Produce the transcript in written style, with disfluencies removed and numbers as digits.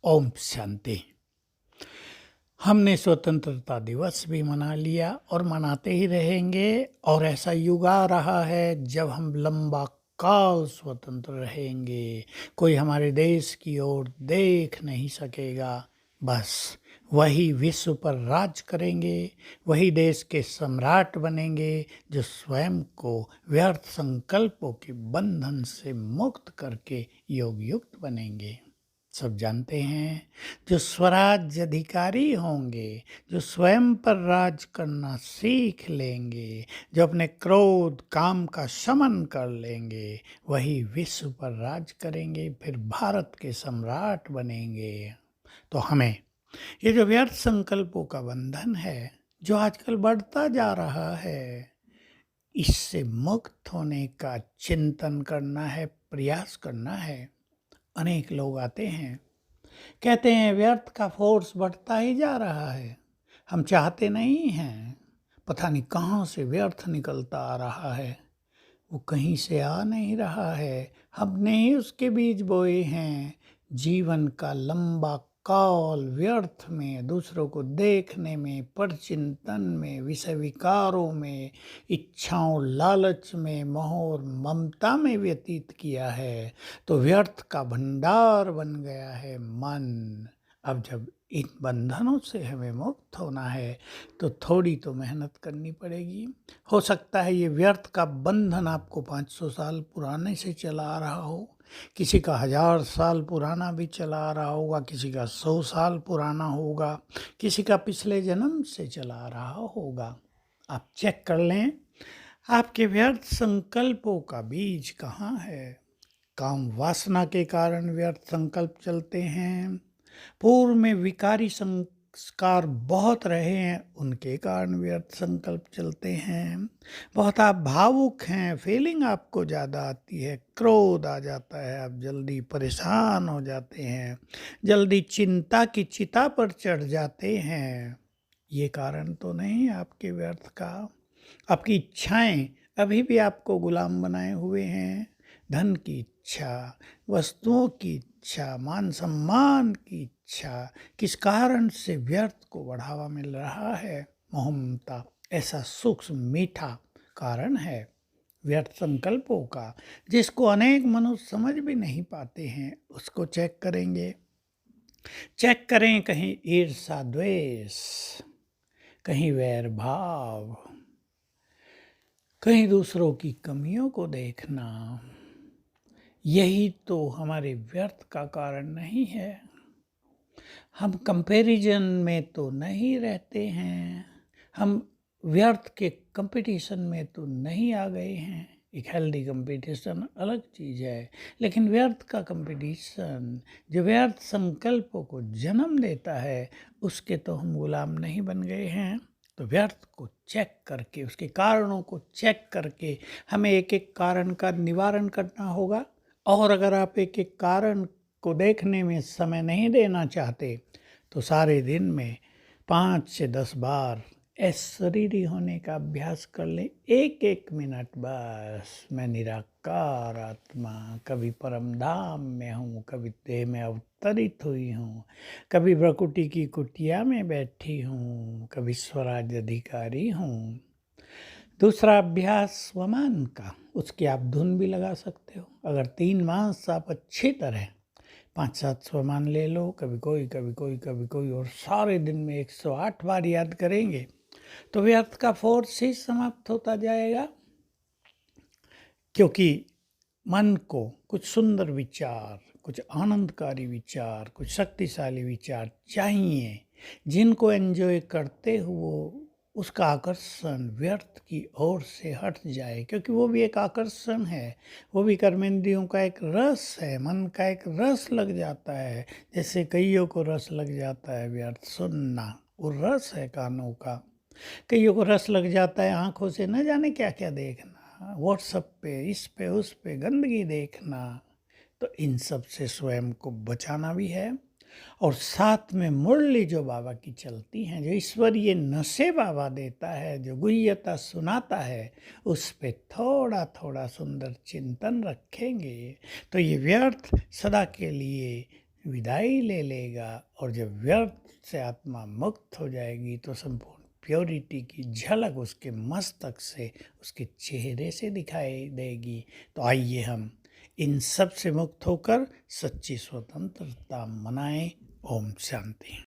ओम शांति। हमने स्वतंत्रता दिवस भी मना लिया और मनाते ही रहेंगे। और ऐसा युग आ रहा है जब हम लंबा काल स्वतंत्र रहेंगे। कोई हमारे देश की ओर देख नहीं सकेगा। बस वही विश्व पर राज करेंगे, वही देश के सम्राट बनेंगे जो स्वयं को व्यर्थ संकल्पों के बंधन से मुक्त करके योग युक्त बनेंगे। सब जानते हैं, जो स्वराज अधिकारी होंगे, जो स्वयं पर राज करना सीख लेंगे, जो अपने क्रोध काम का शमन कर लेंगे, वही विश्व पर राज करेंगे, फिर भारत के सम्राट बनेंगे। तो हमें ये जो व्यर्थ संकल्पों का बंधन है, जो आजकल बढ़ता जा रहा है, इससे मुक्त होने का चिंतन करना है, प्रयास करना है। अनेक लोग आते हैं, कहते हैं व्यर्थ का फोर्स बढ़ता ही जा रहा है, हम चाहते नहीं हैं, पता नहीं कहाँ से व्यर्थ निकलता आ रहा है, वो कहीं से आ नहीं रहा है, हमने ही उसके बीज बोए हैं। जीवन का लंबा काल व्यर्थ में, दूसरों को देखने में, परचिंतन में, विषय विकारों में, इच्छाओं लालच में, मोह और ममता में व्यतीत किया है। तो व्यर्थ का भंडार बन गया है मन। अब जब इन बंधनों से हमें मुक्त होना है तो थोड़ी तो मेहनत करनी पड़ेगी। हो सकता है ये व्यर्थ का बंधन आपको 500 साल पुराने से चला आ रहा हो, किसी का 1000 साल पुराना भी चला आ रहा होगा, किसी का 100 साल पुराना होगा, किसी का पिछले जन्म से चला आ रहा होगा। आप चेक कर लें, आपके व्यर्थ संकल्पों का बीज कहाँ है। काम वासना के कारण व्यर्थ संकल्प चलते हैं, पूर्व में विकारी संस्कार बहुत रहे हैं, उनके कारण व्यर्थ संकल्प चलते हैं। बहुत आप भावुक हैं, फीलिंग आपको ज़्यादा आती है, क्रोध आ जाता है, आप जल्दी परेशान हो जाते हैं, जल्दी चिंता की चिता पर चढ़ जाते हैं। ये कारण तो नहीं आपके व्यर्थ का। आपकी इच्छाएं अभी भी आपको गुलाम बनाए हुए हैं। धन की इच्छा, वस्तुओं की इच्छा, मान सम्मान की इच्छा, किस कारण से व्यर्थ को बढ़ावा मिल रहा है। मोह ममता ऐसा सूक्ष्म मीठा कारण है व्यर्थ संकल्पों का, जिसको अनेक मनुष्य समझ भी नहीं पाते हैं। उसको चेक करेंगे, चेक करें, कहीं ईर्षा द्वेष, कहीं वैर भाव, कहीं दूसरों की कमियों को देखना। यही तो हमारे व्यर्थ का कारण नहीं है। हम कंपैरिजन में तो नहीं रहते हैं, हम व्यर्थ के कंपटीशन में तो नहीं आ गए हैं। एक हेल्दी कंपटीशन अलग चीज़ है, लेकिन व्यर्थ का कंपटीशन जो व्यर्थ संकल्पों को जन्म देता है, उसके तो हम गुलाम नहीं बन गए हैं। तो व्यर्थ को चेक करके, उसके कारणों को चेक करके हमें एक एक कारण का निवारण करना होगा। और अगर आप एक एक कारण को देखने में समय नहीं देना चाहते तो सारे दिन में 5 से 10 बार अशरीरी होने का अभ्यास कर लें। एक एक मिनट बस, मैं निराकार आत्मा, कभी परम धाम में हूँ, कभी देह में अवतरित हुई हूँ, कभी प्रकृति की कुटिया में बैठी हूँ, कभी स्वराज अधिकारी हूँ। दूसरा अभ्यास स्वमान का, उसकी आप धुन भी लगा सकते हो। अगर 3 मास आप अच्छी तरह 5-7 स्वमान ले लो, कभी कोई कभी कोई कभी कोई, और सारे दिन में 108 बार याद करेंगे तो व्यर्थ का फोर्स ही समाप्त होता जाएगा। क्योंकि मन को कुछ सुंदर विचार, कुछ आनंदकारी विचार, कुछ शक्तिशाली विचार चाहिए, जिनको एंजॉय करते हुए उसका आकर्षण व्यर्थ की ओर से हट जाए। क्योंकि वो भी एक आकर्षण है, वो भी कर्मेंद्रियों का एक रस है, मन का एक रस लग जाता है। जैसे कईयों को रस लग जाता है व्यर्थ सुनना, वो रस है कानों का। कईयों को रस लग जाता है आंखों से न जाने क्या क्या देखना, व्हाट्सएप पे, इस पे उस पे गंदगी देखना। तो इन सब से स्वयं को बचाना भी है। और साथ में मुरली जो बाबा की चलती हैं, जो ईश्वरीय नशे बाबा देता है, जो गुह्यता सुनाता है, उस पे थोड़ा थोड़ा सुंदर चिंतन रखेंगे तो ये व्यर्थ सदा के लिए विदाई ले लेगा और जब व्यर्थ से आत्मा मुक्त हो जाएगी तो संपूर्ण प्योरिटी की झलक उसके मस्तक से, उसके चेहरे से दिखाई देगी। तो आइए हम इन सब से मुक्त होकर सच्ची स्वतंत्रता मनाएं। ओम शांति।